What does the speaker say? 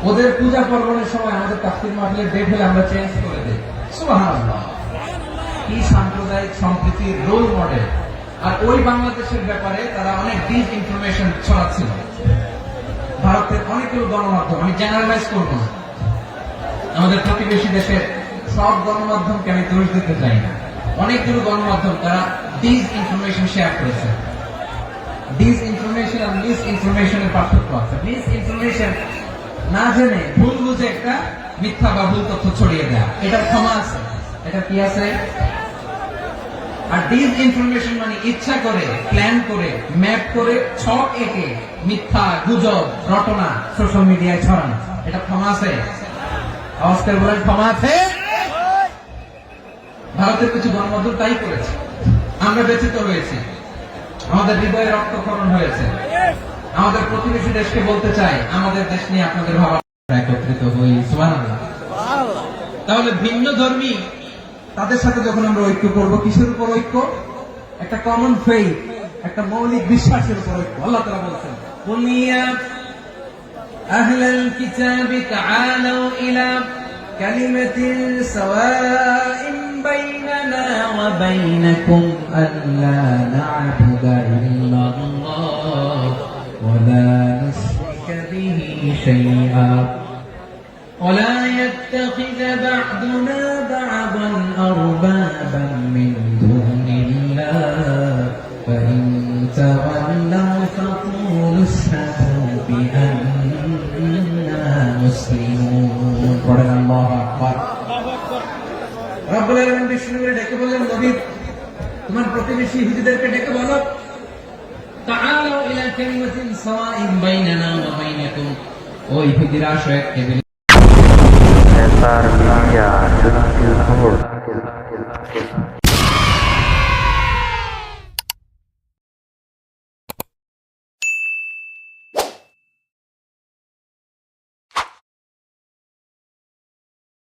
ওদের পূজা পার্বণের সময় আমাদের তাফসীর মাহফিলের ডেট হলে আমরা চেঞ্জ করে দেই। সুবহানাল্লাহ, কি সাম্প্রদায়িক সম্প্রীতির রোল মডেল। আর ওই বাংলাদেশের ব্যাপারে তারা অনেক ডিস ইনফরমেশন ছড়াচ্ছিল। ভারতের অনেকগুলো গণমাধ্যম, আমি জেনারেলাইজ করবো না, আমাদের প্রতিবেশী দেশের সব গণমাধ্যমকে আমি দোষ দিতে চাই না, অনেকগুলো গণমাধ্যম তারা ডিস ইনফরমেশন শেয়ার করেছে। ডিস ইনফরমেশন আর মিস ইনফরমেশনের পার্থক্য আছে। মিস ইনফরমেশন না জেনে ভুল বুঝে একটা মিথ্যা বা ভুল তথ্য ছড়িয়ে দেয়া, এটার ক্ষমা আছে, এটা কি আছে। আর ডিস ইনফরমেশন মানে ইচ্ছা করে, প্ল্যান করে, ম্যাপ করে, ছক এঁকে মিথ্যা, গুজব, রটনা সোশ্যাল মিডিয়ায় ছড়ানো, এটা ক্ষমা আছে। আওয়াজ করে বলেন, ক্ষমা আছে। ভারতের কিছু গণমাধ্যম তাই করেছে, আমরা ব্যথিত হয়েছি, আমাদের হৃদয়ে রক্তক্ষরণ হয়েছে। আমাদের প্রতিবেশী দেশকে বলতে চাই, আমাদের দেশ নিয়ে আপনাদের ভাবা একত্রিত হই। সুবহানাল্লাহ। তাহলে ভিন্ন ধর্মী তাদের সাথে যখন আমরা ঐক্য করব, কিসের উপর ঐক্য? একটা কমন ফেইথ, একটা মৌলিক বিশ্বাসের উপর ঐক্য। আল্লাহ তাআলা বলেছেন, কুল ইয়া আহলাল কিতাবি তাআলু ইলা কালিমাতিন সাওয়াইন বাইনানা ওয়া বাইনাকুম আল্লা না'বুদা ইল্লাল্লাহ ওয়া লা নুশরিকা বিহি শাইআ ولا يتخذ بعضنا بعضا أربابا من دون الله فإن تولوا فقولوا اشهدوا بأننا مسلمون. الله أكبر. রব্বুল আলামিন বিষ্ণুকে ডেকে বললেন, নবী তোমার প্রতিবেশী ইহুদিদেরকে ডেকে বলো, তাআলু ইলা কালিমাতিন সাওয়াইন বাইনানা ওয়া বাইনাকুম, ও ইহুদিরা আসো এক টেবিলে। Media,